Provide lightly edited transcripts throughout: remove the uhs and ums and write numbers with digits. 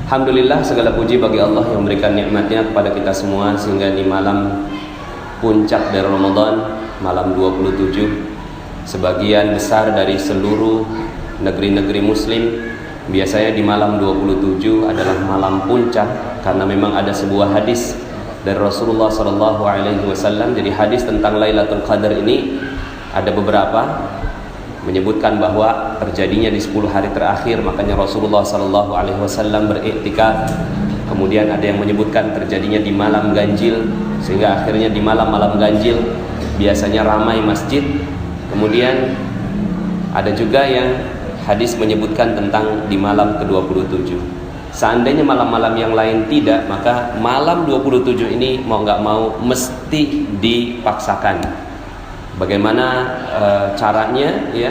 Alhamdulillah, segala puji bagi Allah yang memberikan nikmatnya kepada kita semua sehingga di malam puncak dari Ramadan, malam 27, sebagian besar dari seluruh negeri-negeri muslim biasanya di malam 27 adalah malam puncak, karena memang ada sebuah hadis dari Rasulullah SAW. Jadi hadis tentang Lailatul Qadar ini ada beberapa menyebutkan bahwa terjadinya di 10 hari terakhir, makanya Rasulullah SAW beriktikaf. Kemudian ada yang menyebutkan terjadinya di malam ganjil, sehingga akhirnya di malam-malam ganjil biasanya ramai masjid. Kemudian ada juga yang hadis menyebutkan tentang di malam ke-27. Seandainya malam-malam yang lain tidak, maka malam 27 ini mau nggak mau mesti dipaksakan. Bagaimana caranya ya,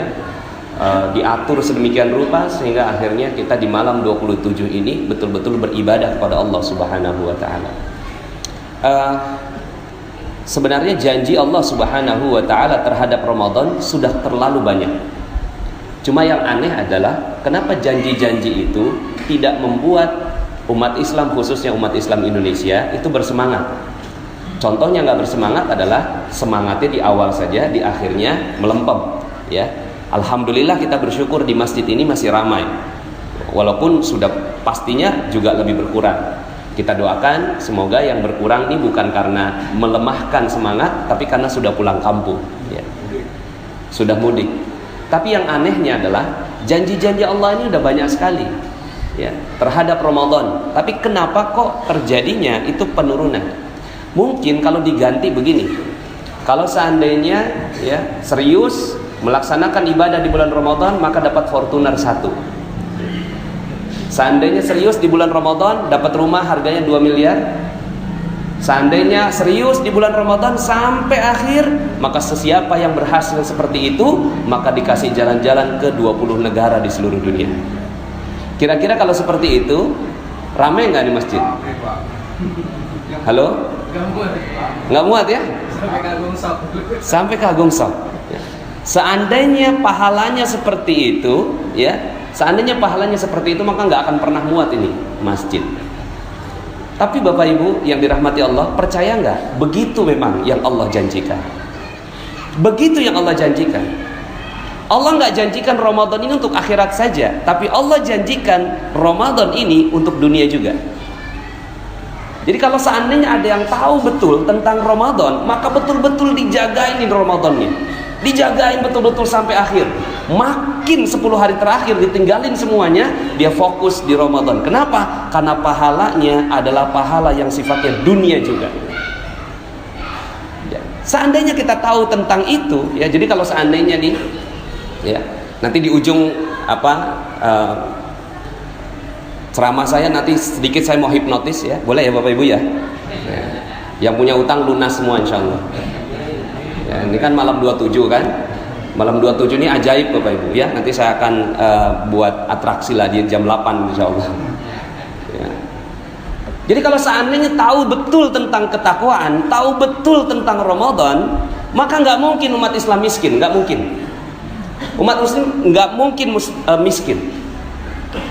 diatur sedemikian rupa sehingga akhirnya kita di malam 27 ini betul-betul beribadah kepada Allah Subhanahu wa taala. Sebenarnya janji Allah Subhanahu wa taala terhadap Ramadan sudah terlalu banyak. Cuma yang aneh adalah kenapa janji-janji itu tidak membuat umat Islam, khususnya umat Islam Indonesia itu bersemangat. Contohnya nggak bersemangat adalah semangatnya di awal saja, di akhirnya melempem. Ya, alhamdulillah kita bersyukur di masjid ini masih ramai, walaupun sudah pastinya juga lebih berkurang. Kita doakan semoga yang berkurang ini bukan karena melemahkan semangat, tapi karena sudah pulang kampung, ya, sudah mudik. Tapi yang anehnya adalah janji-janji Allah ini udah banyak sekali, ya, terhadap Ramadan. Tapi kenapa kok terjadinya itu penurunan? Mungkin kalau diganti begini, kalau seandainya ya serius melaksanakan ibadah di bulan Ramadan maka dapat Fortuner 1. Seandainya serius di bulan Ramadan dapat rumah harganya 2 miliar. Seandainya serius di bulan Ramadan sampai akhir, maka sesiapa yang berhasil seperti itu maka dikasih jalan-jalan ke 20 negara di seluruh dunia. Kira-kira kalau seperti itu ramai nggak di masjid? Halo? Nggak muat ya? Sampai kagum sok. Seandainya pahalanya seperti itu, ya, seandainya pahalanya seperti itu maka nggak akan pernah muat ini masjid. Tapi Bapak Ibu yang dirahmati Allah, percaya nggak? Begitu memang yang Allah janjikan. Begitu yang Allah janjikan. Allah nggak janjikan Ramadan ini untuk akhirat saja, tapi Allah janjikan Ramadan ini untuk dunia juga. Jadi kalau seandainya ada yang tahu betul tentang Ramadan, maka betul-betul dijagain Ramadannya. Dijagain betul-betul sampai akhir. Makin 10 hari terakhir ditinggalin semuanya, dia fokus di Ramadan. Kenapa? Karena pahalanya adalah pahala yang sifatnya dunia juga. Ya. Seandainya kita tahu tentang itu, ya, jadi kalau seandainya nih, ya, nanti di ujung ceramah saya nanti sedikit saya mau hipnotis, ya, boleh ya Bapak Ibu ya? Ya. Yang punya utang lunas semua insya Allah. Ya, ini kan malam 27 kan? Malam 27 ini ajaib Bapak Ibu ya. Nanti saya akan buat atraksi lah di jam 8 insya Allah. Ya. Jadi kalau seandainya tahu betul tentang ketakwaan, tahu betul tentang Ramadan, maka nggak mungkin umat Islam miskin, nggak mungkin. Umat Muslim nggak mungkin miskin.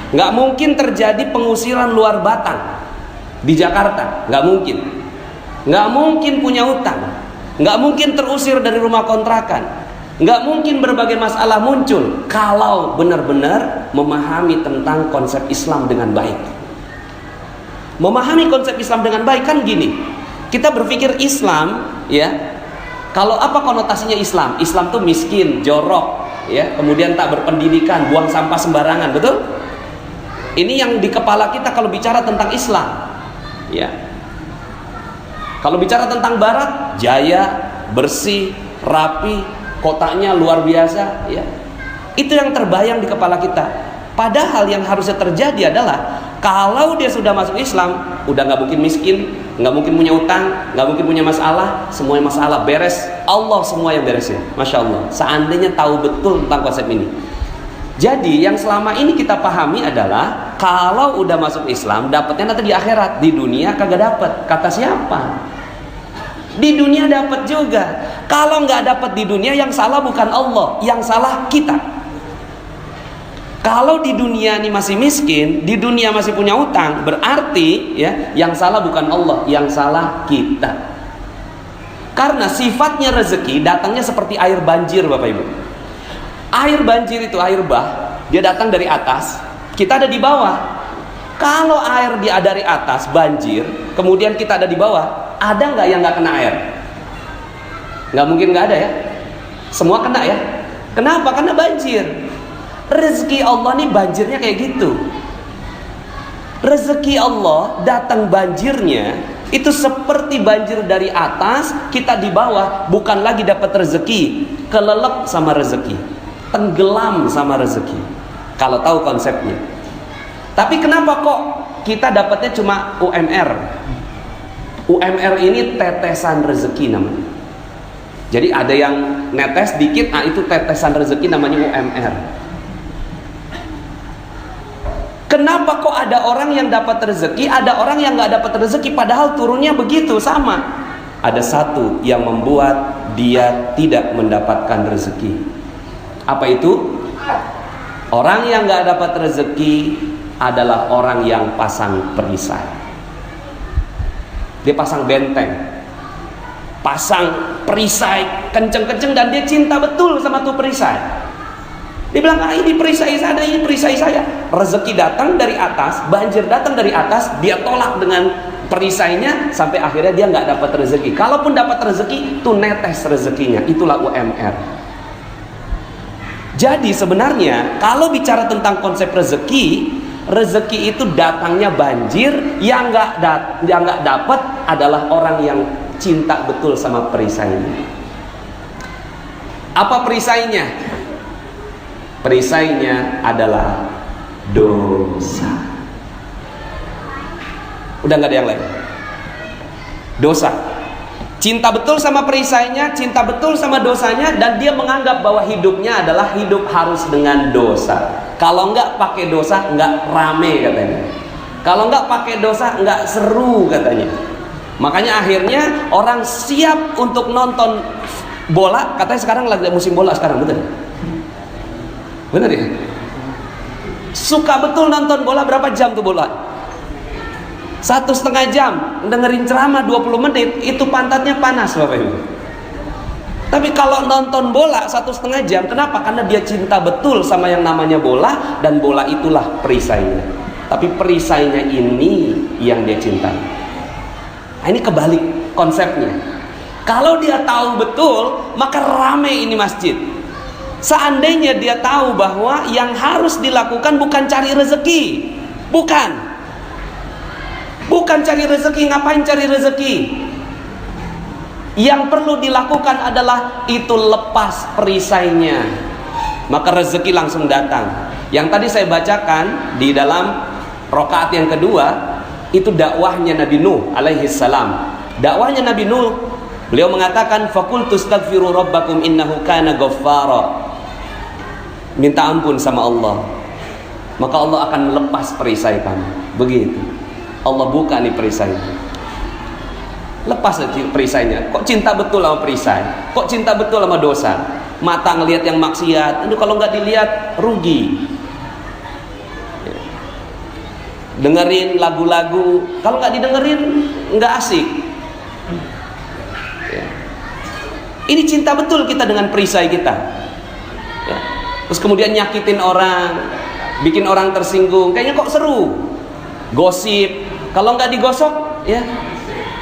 Nggak mungkin terjadi pengusiran luar Batang di Jakarta, nggak mungkin. Nggak mungkin punya utang, nggak mungkin terusir dari rumah kontrakan, nggak mungkin berbagai masalah muncul kalau benar-benar memahami tentang konsep Islam dengan baik. Memahami konsep Islam dengan baik kan gini, kita berpikir Islam, ya, kalau apa konotasinya Islam? Islam tuh miskin, jorok, ya, kemudian tak berpendidikan, buang sampah sembarangan, betul? Ini yang di kepala kita kalau bicara tentang Islam, ya. Kalau bicara tentang Barat, jaya, bersih, rapi, kotanya luar biasa, ya. Itu yang terbayang di kepala kita. Padahal yang harusnya terjadi adalah kalau dia sudah masuk Islam, udah nggak mungkin miskin, nggak mungkin punya utang, nggak mungkin punya masalah, semuanya masalah beres. Allah semua yang beresin, masya Allah. Seandainya tahu betul tentang konsep ini. Jadi yang selama ini kita pahami adalah kalau udah masuk Islam dapatnya nanti di akhirat, di dunia kagak dapat. Kata siapa? Di dunia dapat juga. Kalau nggak dapat di dunia, yang salah bukan Allah, yang salah kita. Kalau di dunia ini masih miskin, di dunia masih punya utang, berarti ya yang salah bukan Allah, yang salah kita. Karena sifatnya rezeki datangnya seperti air banjir, Bapak Ibu. Air banjir itu air bah, dia datang dari atas, kita ada di bawah. Kalau air dia dari atas banjir, kemudian kita ada di bawah, ada nggak yang nggak kena air? Nggak mungkin nggak ada ya. Semua kena ya. Kenapa? Karena banjir. Rezeki Allah nih banjirnya kayak gitu. Rezeki Allah datang banjirnya itu seperti banjir dari atas, kita di bawah, bukan lagi dapat rezeki, kelelep sama rezeki, tenggelam sama rezeki. Kalau tahu konsepnya. Tapi kenapa kok kita dapatnya cuma UMR? UMR ini tetesan rezeki namanya. Jadi ada yang netes dikit, nah itu tetesan rezeki namanya UMR. Kenapa kok ada orang yang dapat rezeki, ada orang yang nggak dapat rezeki, padahal turunnya begitu sama? Ada satu yang membuat dia tidak mendapatkan rezeki. Apa itu? Orang yang nggak dapat rezeki adalah orang yang pasang perisai. Dia pasang benteng, pasang perisai kenceng-kenceng, dan dia cinta betul sama tuh perisai. Dia bilang, ini perisai saya, ini perisai saya. Rezeki datang dari atas, banjir datang dari atas, dia tolak dengan perisainya, sampai akhirnya dia nggak dapat rezeki. Kalaupun dapat rezeki, tuh netes rezekinya. Itulah UMR. Jadi sebenarnya kalau bicara tentang konsep rezeki, rezeki itu datangnya banjir. Yang nggak dapat adalah orang yang cinta betul sama perisainya. Apa perisainya? Perisainya adalah dosa. Udah nggak ada yang lain. Dosa. Cinta betul sama perisainya, cinta betul sama dosanya, dan dia menganggap bahwa hidupnya adalah hidup harus dengan dosa. Kalau nggak pakai dosa nggak rame katanya. Kalau nggak pakai dosa nggak seru katanya. Makanya akhirnya orang siap untuk nonton bola. Katanya sekarang lagi musim bola sekarang, betul? Bener ya? Suka betul nonton bola. Berapa jam tuh bola? 1,5 jam. Dengerin ceramah 20 menit, itu pantatnya panas, Bapak Ibu. Tapi kalau nonton bola 1,5 jam, kenapa? Karena dia cinta betul sama yang namanya bola, dan bola itulah perisainya. Tapi perisainya ini yang dia cintai. Nah, ini kebalik konsepnya. Kalau dia tahu betul, maka rame ini masjid. Seandainya dia tahu bahwa yang harus dilakukan bukan cari rezeki, bukan cari rezeki. Ngapain cari rezeki? Yang perlu dilakukan adalah itu lepas perisainya, maka rezeki langsung datang. Yang tadi saya bacakan di dalam rakaat yang kedua, itu dakwahnya Nabi Nuh alaihi salam. Dakwahnya Nabi Nuh, beliau mengatakan, faqultu astaghfiru rabbakum innahu kana ghaffara. Minta ampun sama Allah, maka Allah akan melepas perisai kamu. Begitu. Allah buka nih perisainya. Lepas perisainya. Kok cinta betul sama perisai? Kok cinta betul sama dosa? Mata ngelihat yang maksiat, itu kalau nggak dilihat rugi. Dengerin lagu-lagu, kalau nggak didengerin nggak asik. Ini cinta betul kita dengan perisai kita. Terus kemudian nyakitin orang, bikin orang tersinggung, kayaknya kok seru. Gosip, kalau nggak digosok, ya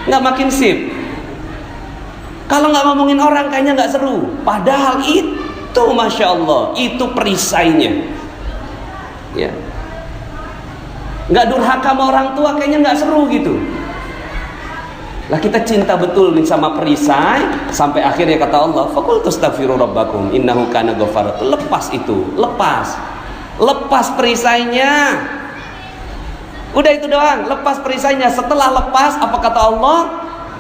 nggak makin sip. Kalau nggak ngomongin orang, kayaknya nggak seru. Padahal itu, masya Allah, itu perisainya. Ya, nggak durhaka sama orang tua, kayaknya nggak seru gitu. Lah kita cinta betul nih sama perisai, sampai akhirnya kata Allah, faqultu astaghfiru rabbakum innahu kana ghaffara. Lepas itu, lepas perisainya. Udah itu doang, lepas perisainya. Setelah lepas, apa kata Allah?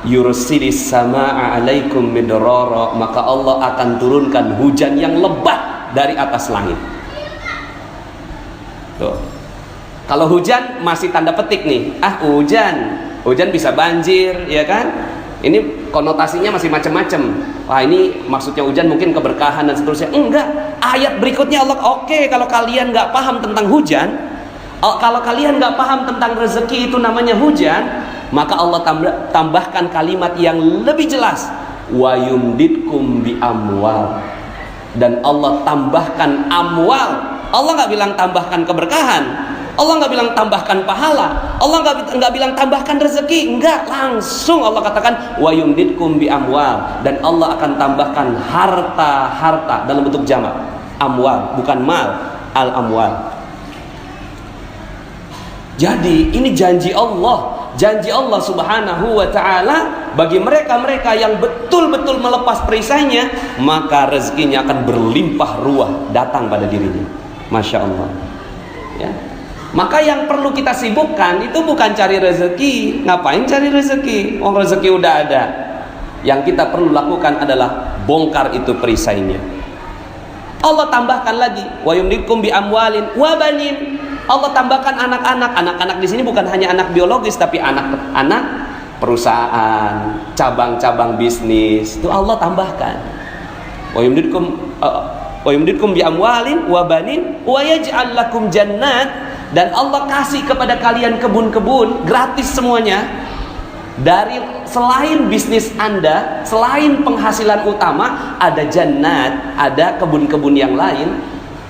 Yursilis samaa alaikum midrara, maka Allah akan turunkan hujan yang lebat dari atas langit. Tuh. Kalau hujan masih tanda petik nih, hujan bisa banjir, ya kan? Ini konotasinya masih macam-macam. Wah, ini maksudnya hujan mungkin keberkahan dan seterusnya. Enggak. Ayat berikutnya Allah, oke, kalau kalian nggak paham tentang hujan, kalau kalian nggak paham tentang rezeki itu namanya hujan, maka Allah tambahkan kalimat yang lebih jelas, wa yumditkum bi amwal. Dan Allah tambahkan amwal. Allah nggak bilang tambahkan keberkahan, Allah nggak bilang tambahkan pahala, Allah nggak bilang tambahkan rezeki, enggak, langsung Allah katakan wa yumditkum bi amwal, dan Allah akan tambahkan harta dalam bentuk jamak, amwal, bukan mal, al amwal. Jadi ini janji Allah Subhanahu wa ta'ala bagi mereka-mereka yang betul-betul melepas perisainya, maka rezekinya akan berlimpah ruah datang pada dirinya. Masya Allah, ya. Maka yang perlu kita sibukkan itu bukan cari rezeki. Ngapain cari rezeki? Oh, rezeki udah ada. Yang kita perlu lakukan adalah bongkar itu perisainya. Allah tambahkan lagi, wa yumditkum bi amwalin wa banin. Allah tambahkan anak-anak. Anak-anak di sini bukan hanya anak biologis, tapi anak-anak perusahaan, cabang-cabang bisnis. Itu Allah tambahkan. Wa yumditkum bi amwalin wa banin wa yaj'al lakum jannat, dan Allah kasih kepada kalian kebun-kebun gratis semuanya. Dari selain bisnis Anda, selain penghasilan utama, ada jannat, ada kebun-kebun yang lain.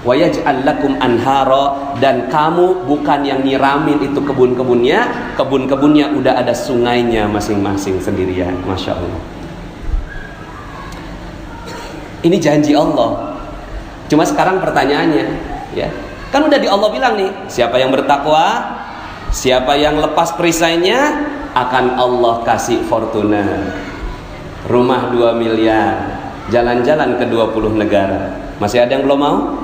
Wa yaj'al lakum anhara, dan kamu bukan yang nyiramin itu kebun-kebunnya udah ada sungainya masing-masing sendirian. Masya Allah. Ini janji Allah. Cuma sekarang pertanyaannya, ya, kan udah di Allah bilang nih, siapa yang bertakwa, siapa yang lepas perisainya, akan Allah kasih fortuna, rumah 2 miliar, jalan-jalan ke 20 negara. Masih ada yang belum mau?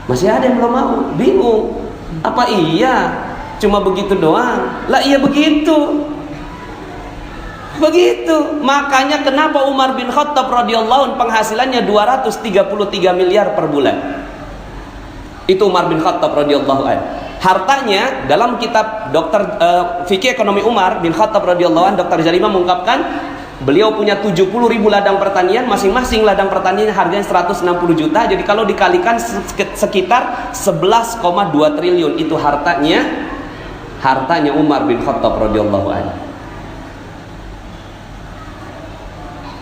Masih ada yang belum mau, bingung. Apa iya cuma begitu doang? Lah iya begitu. Makanya kenapa Umar bin Khattab radhiyallahu anhu penghasilannya 233 miliar per bulan. Itu Umar bin Khattab radhiyallahu anhu. Hartanya dalam kitab Dokter Fikih Ekonomi Umar bin Khattab radhiyallahu anhu, Dr. Jarimah mengungkapkan, beliau punya 70.000 ladang pertanian, masing-masing ladang pertanian harganya 160 juta. Jadi kalau dikalikan sekitar 11,2 triliun itu hartanya Umar bin Khattab radhiyallahu anhu.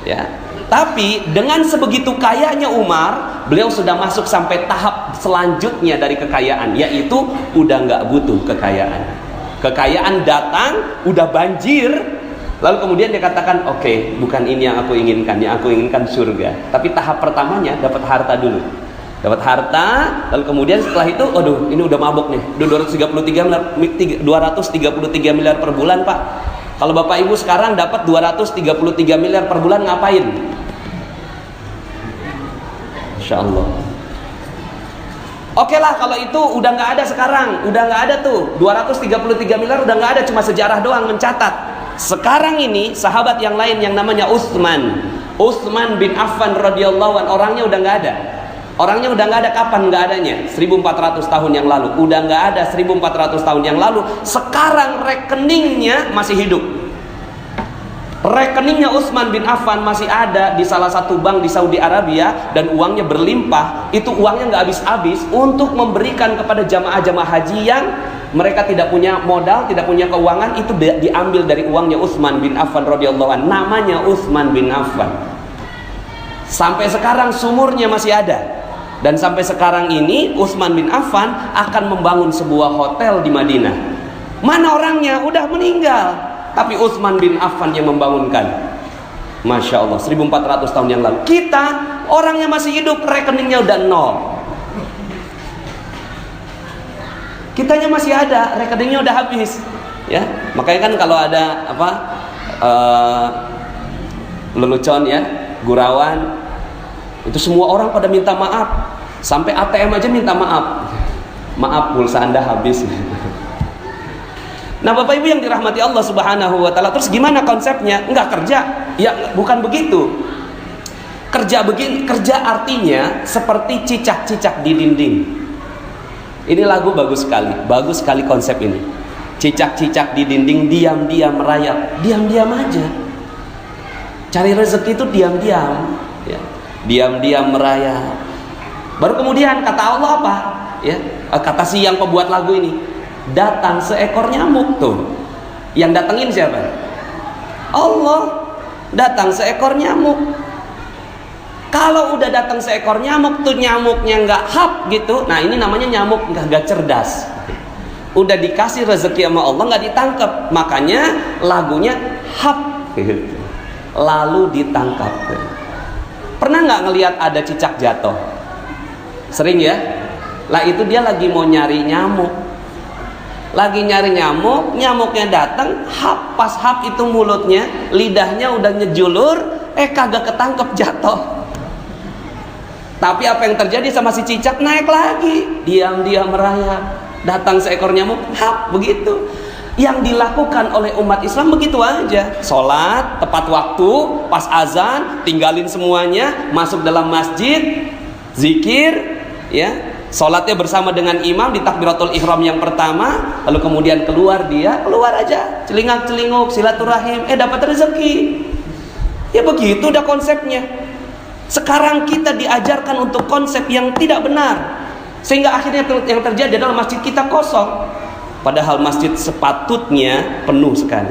Ya, tapi dengan sebegitu kayanya Umar, beliau sudah masuk sampai tahap selanjutnya dari kekayaan, yaitu udah nggak butuh kekayaan. Kekayaan datang, udah banjir. Lalu kemudian dia katakan, oke, bukan ini yang aku inginkan, yang aku inginkan surga. Tapi tahap pertamanya dapat harta dulu. Dapat harta, lalu kemudian setelah itu, aduh, ini udah mabok nih. Udah 233 miliar per bulan, Pak. Kalau Bapak Ibu sekarang dapat 233 miliar per bulan, ngapain? Insya Allah. Oke lah, kalau itu udah nggak ada sekarang, udah nggak ada tuh 233 miliar, udah nggak ada, cuma sejarah doang mencatat. Sekarang ini sahabat yang lain yang namanya Utsman bin Affan radhiyallahu anhu, orangnya udah nggak ada. Orangnya udah nggak ada. Kapan nggak adanya? 1400 tahun yang lalu. Udah nggak ada 1400 tahun yang lalu. Sekarang rekeningnya masih hidup. Rekeningnya Utsman bin Affan masih ada di salah satu bank di Saudi Arabia, dan uangnya berlimpah. Itu uangnya nggak habis-habis untuk memberikan kepada jamaah-jamaah haji yang mereka tidak punya modal, tidak punya keuangan. Itu diambil dari uangnya Utsman bin Affan radhiyallahu anhu. Namanya Utsman bin Affan. Sampai sekarang sumurnya masih ada. Dan sampai sekarang ini Utsman bin Affan akan membangun sebuah hotel di Madinah. Mana orangnya? Udah meninggal, tapi Utsman bin Affan yang membangunkan. Masya Allah, 1400 tahun yang lalu. Kita orangnya masih hidup, rekeningnya udah nol. Kitanya masih ada, rekeningnya udah habis. Ya, makanya kan kalau ada apa lelucon ya, gurauan, itu semua orang pada minta maaf. Sampai ATM aja minta maaf. Maaf, pulsa Anda habis. Nah, Bapak Ibu yang dirahmati Allah Subhanahu wa taala, terus gimana konsepnya? Enggak kerja. Ya, bukan begitu. Kerja artinya seperti cicak-cicak di dinding. Ini lagu bagus sekali konsep ini. Cicak-cicak di dinding diam-diam merayap, diam-diam aja. Cari rezeki itu diam-diam, ya. Diam-diam merayap. Baru kemudian kata Allah apa? Ya, kata si yang pembuat lagu ini, datang seekor nyamuk tuh. Yang datengin siapa? Allah. Datang seekor nyamuk. Kalau udah datang seekor nyamuk tuh, nyamuknya nggak hap gitu. Nah ini namanya nyamuk nggak cerdas. Udah dikasih rezeki sama Allah nggak ditangkap, makanya lagunya hap gitu. Lalu ditangkap. Pernah nggak ngelihat ada cicak jatuh? Sering ya. Lah itu dia lagi mau nyari nyamuk. Lagi nyari nyamuk, nyamuknya datang, hap, pas hap itu mulutnya, lidahnya udah nyejulur, kagak ketangkep, jatuh. Tapi apa yang terjadi sama si cicak? Naik lagi, diam-diam merayap. Datang seekor nyamuk, hap, begitu. Yang dilakukan oleh umat Islam begitu aja. Sholat tepat waktu, pas azan tinggalin semuanya, masuk dalam masjid, zikir, ya. Sholatnya bersama dengan imam di takbiratul ihram yang pertama, lalu kemudian keluar aja, celingak-celinguk, silaturahim, dapat rezeki. Ya begitu udah konsepnya. Sekarang kita diajarkan untuk konsep yang tidak benar, sehingga akhirnya yang terjadi adalah masjid kita kosong, padahal masjid sepatutnya penuh sekali.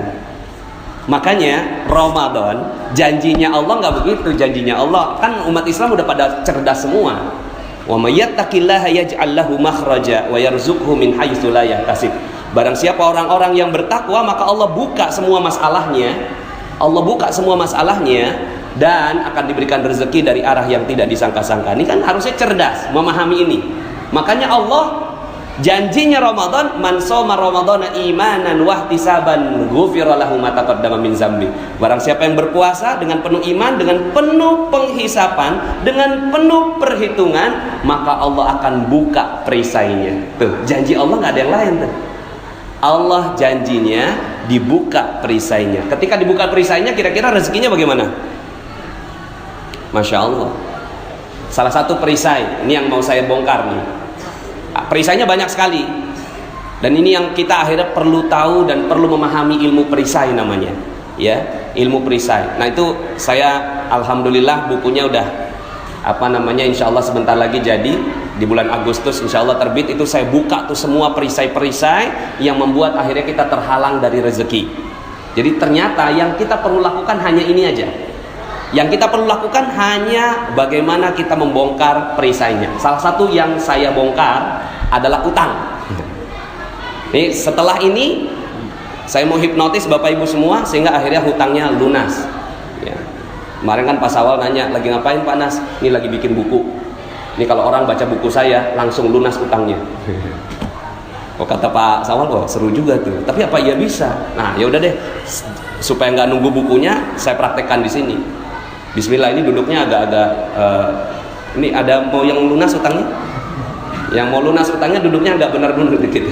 Makanya Ramadan, janjinya Allah nggak begitu. Janjinya Allah, kan umat Islam udah pada cerdas semua. Wa may yattaqillaha yaj'al lahu makhraja wa yarzuqhu min haitsu la yahtasib. Barang siapa orang-orang yang bertakwa, maka Allah buka semua masalahnya. Allah buka semua masalahnya dan akan diberikan rezeki dari arah yang tidak disangka-sangka. Ini kan harusnya cerdas memahami ini. Makanya Allah janjinya Ramadan, man shoma ramadhana imanan wa ihtisaban ghufira lahu ma taqaddama min dzambi. Barang siapa yang berpuasa dengan penuh iman, dengan penuh penghisapan, dengan penuh perhitungan, maka Allah akan buka perisainya. Tuh, janji Allah nggak ada yang lain tuh. Allah janjinya dibuka perisainya. Ketika dibuka perisainya, kira-kira rezekinya bagaimana? Masya Allah. Salah satu perisai, ini yang mau saya bongkar nih. Perisainya banyak sekali. Dan ini yang kita akhirnya perlu tahu dan perlu memahami ilmu perisai namanya. Ya, ilmu perisai. Nah itu saya alhamdulillah bukunya udah insya Allah sebentar lagi jadi. Di bulan Agustus insya Allah terbit. Itu saya buka tuh semua perisai-perisai yang membuat akhirnya kita terhalang dari rezeki. Jadi ternyata yang kita perlu lakukan hanya ini aja. Yang kita perlu lakukan hanya bagaimana kita membongkar perisainya. Salah satu yang saya bongkar adalah utang. Nih, setelah ini saya mau hipnotis Bapak Ibu semua sehingga akhirnya hutangnya lunas. Ya. Kemarin kan Pak Sawal nanya, lagi ngapain Pak Nas? Ini lagi bikin buku. Ini kalau orang baca buku saya langsung lunas utangnya. Oh, kata Pak Sawal, wah seru juga tuh. Tapi apa iya bisa? Nah ya udah deh, supaya nggak nunggu bukunya, saya praktekkan di sini. Bismillah, ini duduknya agak-agak ini ada mau yang lunas utangnya? Yang mau lunas utangnya duduknya agak benar dulu dikit.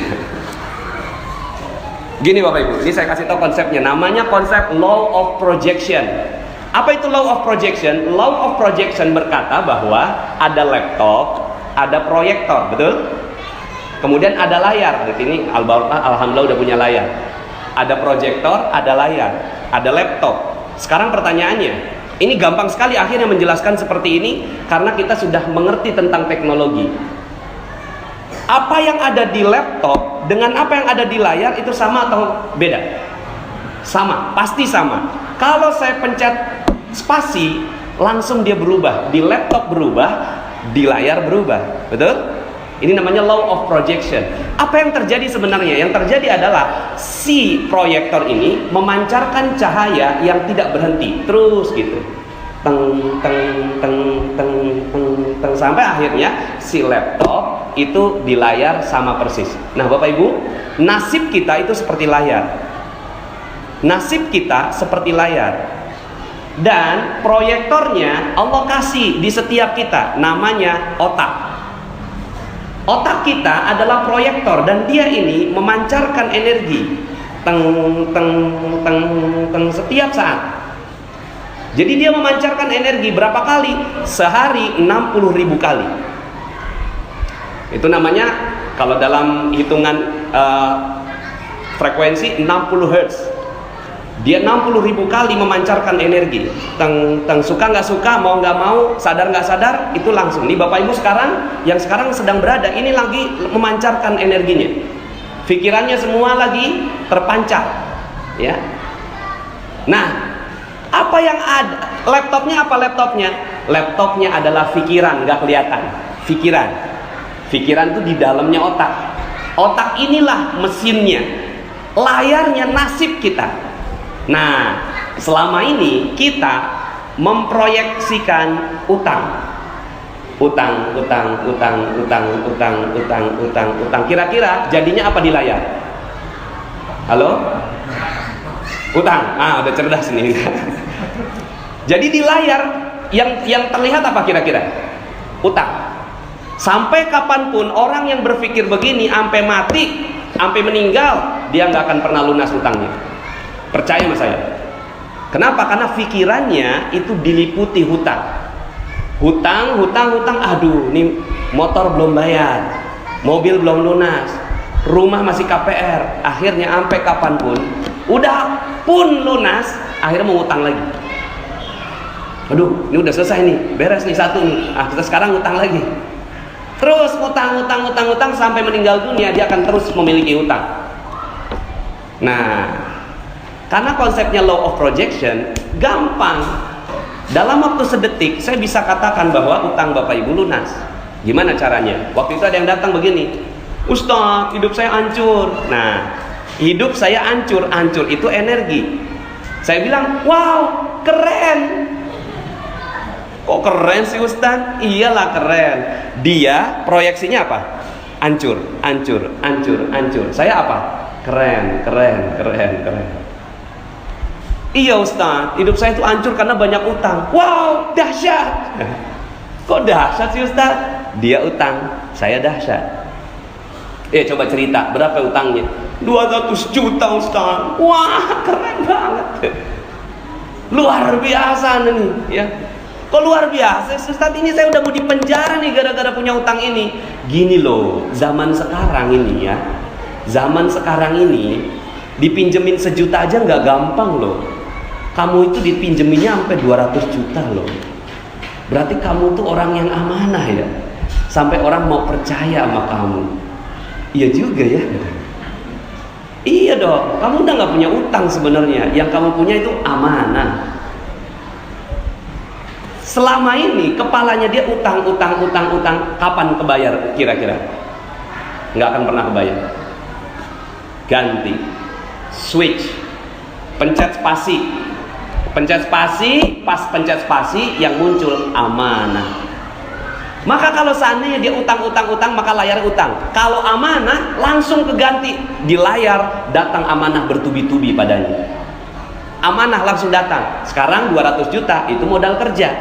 Gini Bapak Ibu, ini saya kasih tahu konsepnya. Namanya konsep law of projection. Apa itu law of projection? Law of projection berkata bahwa ada laptop, ada proyektor, betul? Kemudian ada layar. Di sini alhamdulillah udah punya layar. Ada proyektor, ada layar, ada laptop. Sekarang pertanyaannya, ini gampang sekali akhirnya menjelaskan seperti ini karena kita sudah mengerti tentang teknologi. Apa yang ada di laptop dengan apa yang ada di layar itu sama atau beda? Sama, pasti sama. Kalau saya pencet spasi, langsung dia berubah. Di laptop berubah, di layar berubah. Betul? Ini namanya law of projection. Apa yang terjadi sebenarnya? Yang terjadi adalah si proyektor ini memancarkan cahaya yang tidak berhenti, terus gitu. Teng teng teng teng teng teng sampai akhirnya si laptop itu di layar sama persis. Nah, Bapak Ibu, nasib kita itu seperti layar. Nasib kita seperti layar. Dan proyektornya Allah kasih di setiap kita, namanya otak. Otak kita adalah proyektor dan dia ini memancarkan energi teng teng teng teng setiap saat. Jadi dia memancarkan energi berapa kali? Sehari 60.000 kali. Itu namanya kalau dalam hitungan frekuensi 60 Hz. Dia 60.000 kali memancarkan energi. Teng suka nggak suka, mau nggak mau, sadar nggak sadar, itu langsung. Nih Bapak Ibu yang sekarang sedang berada, ini lagi memancarkan energinya. Pikirannya semua lagi terpancar, ya. Nah, apa yang ada? Laptopnya apa laptopnya? Laptopnya adalah pikiran, nggak kelihatan. Pikiran itu di dalamnya otak. Otak inilah mesinnya. Layarnya nasib kita. Nah, selama ini kita memproyeksikan utang. Kira-kira jadinya apa di layar? Halo? Utang. Udah cerdas nih. Jadi di layar yang terlihat apa kira-kira? Utang. Sampai kapanpun orang yang berpikir begini, sampai mati, sampai meninggal, dia nggak akan pernah lunas utangnya. Percaya sama saya. Kenapa? Karena pikirannya itu diliputi hutang. Hutang. Aduh, nih motor belum bayar, mobil belum lunas, rumah masih KPR. Akhirnya sampai kapanpun, udah pun lunas, akhirnya mau utang lagi. Aduh, ini udah selesai nih, beres nih satu nih. Kita sekarang utang lagi. Terus utang sampai meninggal dunia, dia akan terus memiliki utang. Nah, karena konsepnya law of projection gampang. Dalam waktu sedetik saya bisa katakan bahwa utang Bapak Ibu lunas. Gimana caranya? Waktu itu ada yang datang begini, Ustaz, hidup saya hancur. Nah, hidup saya hancur itu energi. Saya bilang, wow, keren. Kok keren sih Ustaz? Iyalah keren. Dia proyeksinya apa? Hancur. Saya apa? Keren. Iya Ustaz, hidup saya itu hancur karena banyak utang. Wow, dahsyat. Kok dahsyat sih Ustaz? Dia utang, saya dahsyat. Coba cerita, berapa utangnya? 200 juta Ustaz. Wah, keren banget. Luar biasa nih, ya. Kok luar biasa Ustaz, ini saya udah mau dipenjara nih gara-gara punya utang ini. Gini loh, zaman sekarang ini ya. Zaman sekarang ini dipinjemin 1 juta aja nggak gampang loh. Kamu itu dipinjeminnya sampai 200 juta loh. Berarti kamu tuh orang yang amanah ya. Sampai orang mau percaya sama kamu. Iya juga ya. Iya dong. Kamu udah nggak punya utang sebenarnya. Yang kamu punya itu amanah. Selama ini kepalanya dia utang. Kapan kebayar kira-kira? Nggak akan pernah kebayar. Ganti. Switch. Pencet spasi. Pas pencet spasi yang muncul amanah. Maka kalau seandainya dia utang, maka layar utang. Kalau amanah langsung keganti. Di layar datang amanah bertubi-tubi padanya. Amanah langsung datang. Sekarang 200 juta itu modal kerja.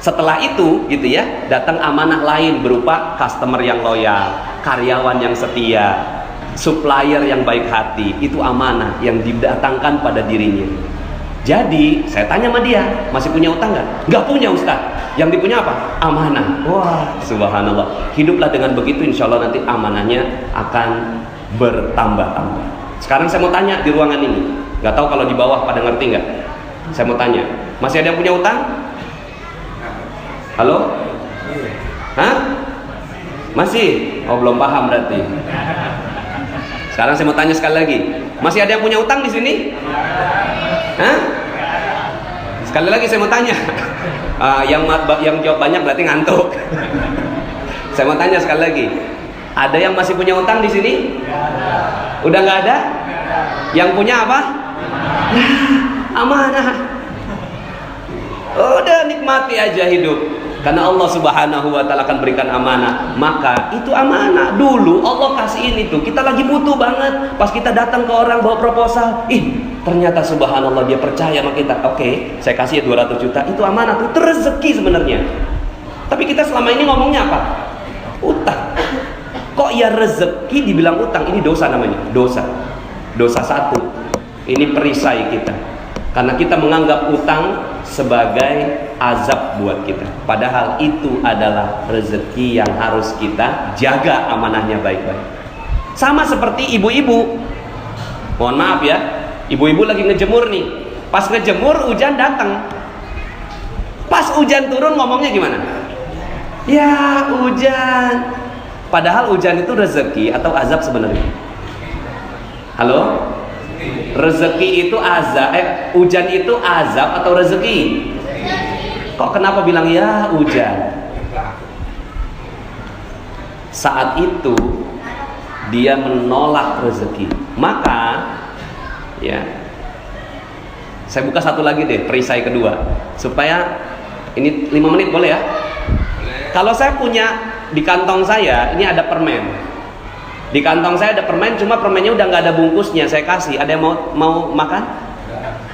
Setelah itu gitu ya, datang amanah lain berupa customer yang loyal, karyawan yang setia, supplier yang baik hati. Itu amanah yang didatangkan pada dirinya. Jadi saya tanya sama dia, masih punya utang nggak? Nggak punya Ustaz. Yang dipunya apa? Amanah. Wah, subhanallah. Hiduplah dengan begitu, insya Allah nanti amanahnya akan bertambah-tambah. Sekarang saya mau tanya di ruangan ini, nggak tahu kalau di bawah pada ngerti nggak? Saya mau tanya, masih ada yang punya utang? Halo? Hah? Masih? Oh, belum paham berarti. Sekarang saya mau tanya sekali lagi, masih ada yang punya utang di sini? Hah? Sekali lagi saya mau tanya. Yang jawab banyak berarti ngantuk. Saya mau tanya sekali lagi. Ada yang masih punya utang di sini? Udah nggak ada? Yang punya apa? Amanah. Udah nikmati aja hidup. Karena Allah Subhanahu wa Ta'ala akan berikan amanah. Maka itu amanah. Dulu Allah kasih ini tuh, kita lagi butuh banget. Pas kita datang ke orang bawa proposal, ternyata subhanallah dia percaya sama kita. Oke, saya kasih 200 juta. Itu amanah tuh, itu rezeki sebenarnya. Tapi kita selama ini ngomongnya apa? Utang. Kok ya rezeki dibilang utang? Ini dosa namanya. Dosa satu. Ini perisai kita. Karena kita menganggap utang sebagai azab buat kita. Padahal itu adalah rezeki yang harus kita jaga amanahnya baik-baik. Sama seperti ibu-ibu. Mohon maaf ya, ibu-ibu lagi ngejemur nih. Pas ngejemur hujan datang. Pas hujan turun ngomongnya gimana? Ya hujan. Padahal hujan itu rezeki atau azab sebenarnya? Halo? Rezeki itu azab, hujan itu azab atau rezeki? Kok kenapa bilang ya hujan? Saat itu dia menolak rezeki. Maka ya, saya buka satu lagi deh, perisai kedua, supaya ini 5 menit boleh ya? Kalau saya punya di kantong saya, ini ada permen. Di kantong saya ada permen, cuma permennya udah nggak ada bungkusnya. Saya kasih, ada yang mau makan?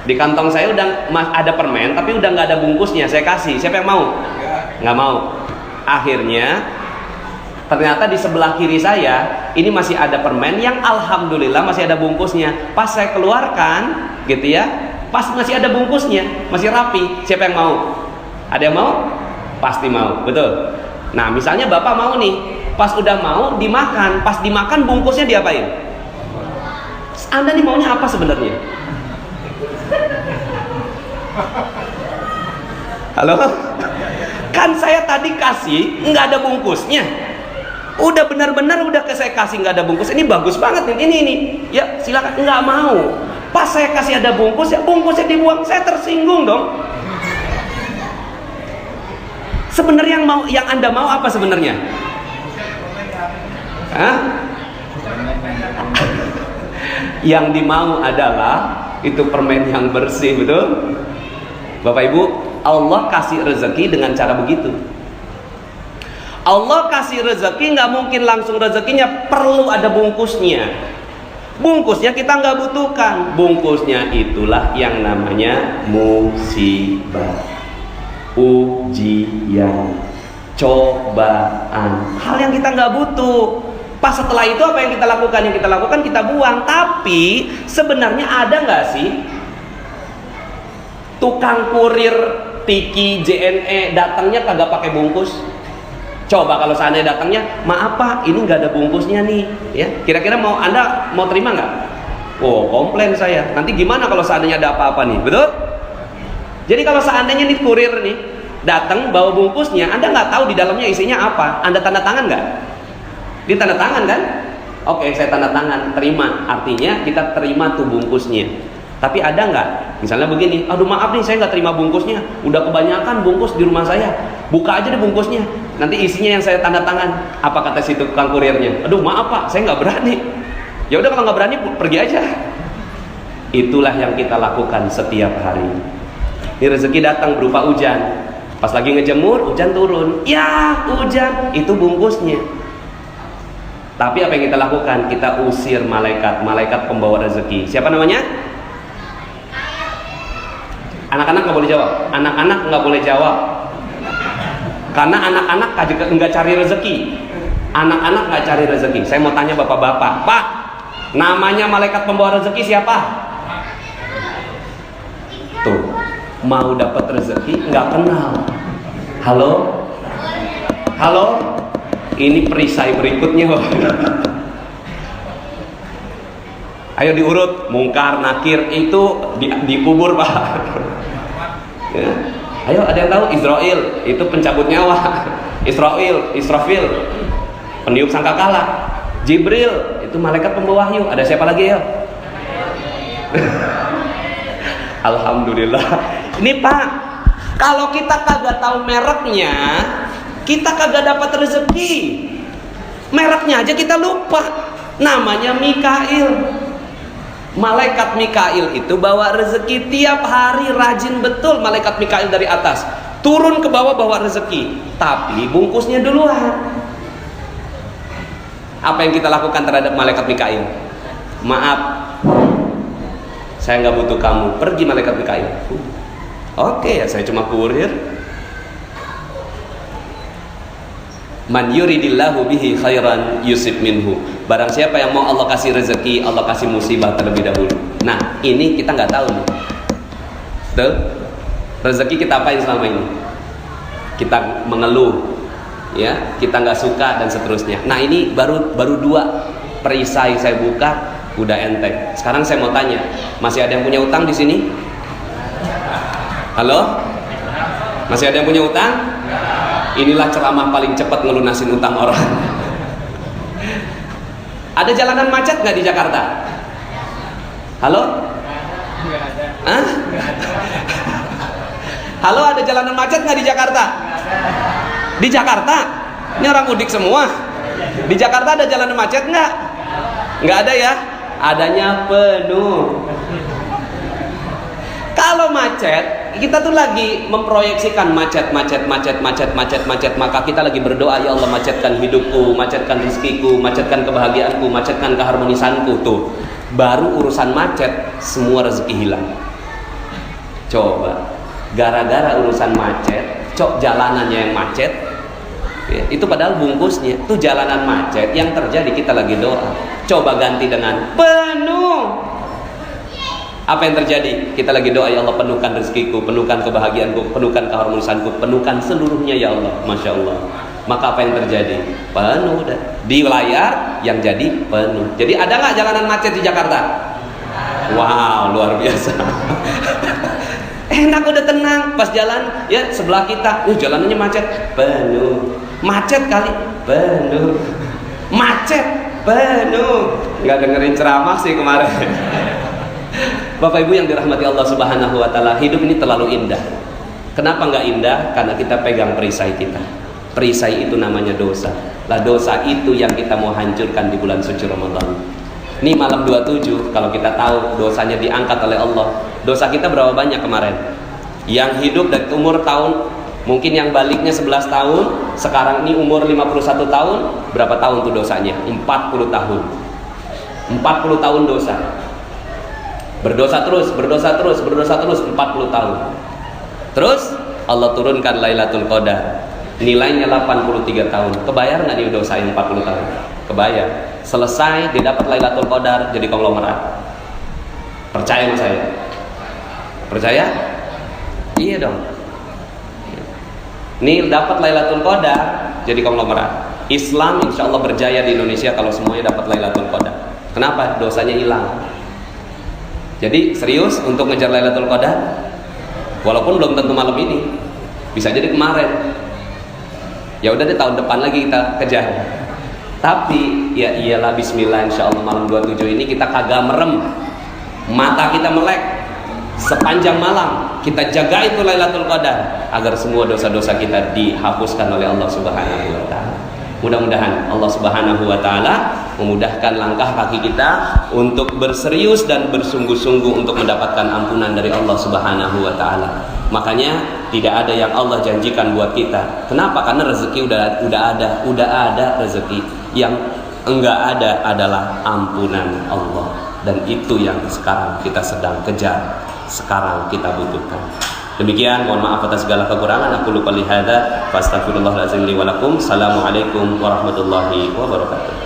Di kantong saya udah ada permen, tapi udah nggak ada bungkusnya. Saya kasih, siapa yang mau? Nggak mau. Akhirnya ternyata di sebelah kiri saya ini masih ada permen yang alhamdulillah masih ada bungkusnya. Pas saya keluarkan, gitu ya, pas masih ada bungkusnya, masih rapi. Siapa yang mau? Ada yang mau? Pasti mau, betul. Nah, misalnya bapak mau nih, pas udah mau dimakan, pas dimakan bungkusnya diapain? Anda nih maunya apa sebenarnya? Halo? Kan saya tadi kasih nggak ada bungkusnya. Udah benar-benar udah saya kasih nggak ada bungkus. Ini bagus banget nih, ini. Ya silakan. Nggak mau. Pas saya kasih ada bungkus, ya bungkusnya dibuang. Saya tersinggung dong. Sebenarnya yang Anda mau apa sebenarnya? Hah? Yang dimau adalah itu permen yang bersih, betul? Bapak Ibu, Allah kasih rezeki dengan cara begitu. Allah kasih rezeki nggak mungkin langsung rezekinya, perlu ada bungkusnya. Bungkusnya kita nggak butuhkan. Bungkusnya itulah yang namanya musibah, ujian, cobaan, hal yang kita nggak butuh. Pas setelah itu apa yang kita lakukan? Yang kita lakukan kita buang. Tapi sebenarnya ada nggak sih tukang kurir Tiki JNE datangnya kagak pakai bungkus? Coba kalau seandainya datangnya, maaf Pak, ini nggak ada bungkusnya nih, ya. Kira-kira Anda mau terima nggak? Oh, komplain saya. Nanti gimana kalau seandainya ada apa-apa nih, betul? Jadi kalau seandainya nih kurir nih datang bawa bungkusnya, Anda nggak tahu di dalamnya isinya apa, Anda tanda tangan nggak? Dia tanda tangan kan? Oke, saya tanda tangan, terima. Artinya kita terima tuh bungkusnya. Tapi ada nggak? Misalnya begini, aduh maaf nih saya nggak terima bungkusnya, udah kebanyakan bungkus di rumah saya, buka aja deh bungkusnya, nanti isinya yang saya tanda tangan. Apa kata si tukang kurirnya? Aduh maaf Pak, saya nggak berani. Ya udah kalau nggak berani pergi aja. Itulah yang kita lakukan setiap hari. Ini rezeki datang berupa hujan. Pas lagi ngejemur, hujan turun. Ya hujan, itu bungkusnya. Tapi apa yang kita lakukan? Kita usir malaikat pembawa rezeki. Siapa namanya? Anak-anak nggak boleh jawab. Anak-anak nggak boleh jawab. Karena anak-anak nggak cari rezeki. Anak-anak nggak cari rezeki. Saya mau tanya bapak-bapak, Pak, namanya malaikat pembawa rezeki siapa? Tuh, mau dapat rezeki nggak kenal. Halo, halo. Ini perisai berikutnya. Ayo diurut, mungkar, nakir itu dikubur Pak. Ya. Ayo ada yang tahu? Israel itu pencabut nyawa. Israfil peniup sangkakala. Jibril itu malaikat pembawa wahyu. Ada siapa lagi ya? Alhamdulillah. Ini Pak, kalau kita kagak tahu mereknya, kita kagak dapat rezeki. Mereknya aja kita lupa. Namanya Mikail. Malaikat Mikail itu bawa rezeki tiap hari, rajin betul malaikat Mikail dari atas turun ke bawah bawa rezeki, tapi bungkusnya duluan. Apa yang kita lakukan terhadap malaikat Mikail? Maaf, saya nggak butuh kamu, pergi malaikat Mikail. Oke, ya saya cuma kurir. Man yuridillahu bihi khairan yusib minhu. Barang siapa yang mau Allah kasih rezeki, Allah kasih musibah terlebih dahulu. Nah, ini kita nggak tahu nih. Betul? Rezeki kita apain selama ini? Kita mengeluh, ya, kita nggak suka dan seterusnya. Nah, ini baru 2 perisai saya buka. udah enteng. Sekarang saya mau tanya, masih ada yang punya utang di sini? Halo? Masih ada yang punya utang? Inilah ceramah paling cepat ngelunasin utang orang. Ada jalanan macet nggak di Jakarta? Halo? Hah? Halo, ada jalanan macet nggak di Jakarta? Di Jakarta? Ini orang mudik semua. Di Jakarta ada jalanan macet nggak? Nggak ada ya? Adanya penuh. Kalau macet, kita tuh lagi memproyeksikan macet, maka kita lagi berdoa, ya Allah macetkan hidupku, macetkan rezekiku, macetkan kebahagiaanku, macetkan keharmonisanku. Tuh, baru urusan macet, semua rezeki hilang. Coba, gara-gara urusan macet, jalanannya yang macet, ya, itu padahal bungkusnya, tuh jalanan macet, yang terjadi kita lagi doa. Coba ganti dengan penuh. Apa yang terjadi? Kita lagi doa, ya Allah penuhkan rezekiku, penuhkan kebahagiaanku, penuhkan keharmonisanku, penuhkan seluruhnya ya Allah. Masya Allah. Maka apa yang terjadi? Penuh dah. Di layar yang jadi penuh. Jadi ada nggak jalanan macet di Jakarta? Wow, luar biasa. Enak, udah tenang. Pas jalan, ya sebelah kita, jalanannya macet, penuh. Macet kali, penuh. Macet, penuh. Nggak dengerin ceramah sih kemarin. Bapak Ibu yang dirahmati Allah Subhanahu wa Ta'ala, hidup ini terlalu indah. Kenapa nggak indah? Karena kita pegang perisai kita. Perisai itu namanya dosa. Lah dosa itu yang kita mau hancurkan di bulan suci Ramadan. Ini malam 27, kalau kita tahu dosanya diangkat oleh Allah. Dosa kita berapa banyak kemarin? Yang hidup dari umur tahun, mungkin yang baliknya 11 tahun, sekarang ini umur 51 tahun, berapa tahun tuh dosanya? 40 tahun. 40 tahun dosa. Berdosa terus 40 tahun. Terus Allah turunkan Lailatul Qadar, nilainya 83 tahun. Kebayar nggak dia dosain 40 tahun? Kebayar. Selesai dia dapat Lailatul Qadar, jadi konglomerat. Percaya sama saya? Percaya? Iya dong. Nih dapat Lailatul Qadar, jadi konglomerat. Islam insya Allah berjaya di Indonesia kalau semuanya dapat Lailatul Qadar. Kenapa? Dosanya hilang. Jadi serius untuk ngejar Lailatul Qadar, walaupun belum tentu malam ini, bisa jadi kemarin. Ya udah deh, tahun depan lagi kita kejar. Tapi ya iyalah, Bismillah, insya Allah malam 27 ini kita kagak merem, mata kita melek sepanjang malam. Kita jaga itu Lailatul Qadar agar semua dosa-dosa kita dihapuskan oleh Allah Subhanahu wa Ta'ala. Mudah-mudahan Allah Subhanahu wa Ta'ala memudahkan langkah kaki kita untuk berserius dan bersungguh-sungguh untuk mendapatkan ampunan dari Allah Subhanahu wa Ta'ala. Makanya tidak ada yang Allah janjikan buat kita. Kenapa? Karena rezeki udah ada rezeki. Yang enggak ada adalah ampunan Allah, dan itu yang sekarang kita sedang kejar, sekarang kita butuhkan. Demikian, mohon maaf atas segala kekurangan. Aku lupa lihada, fastaghfirullahaladzim li wa lakum. Assalamualaikum warahmatullahi wabarakatuh.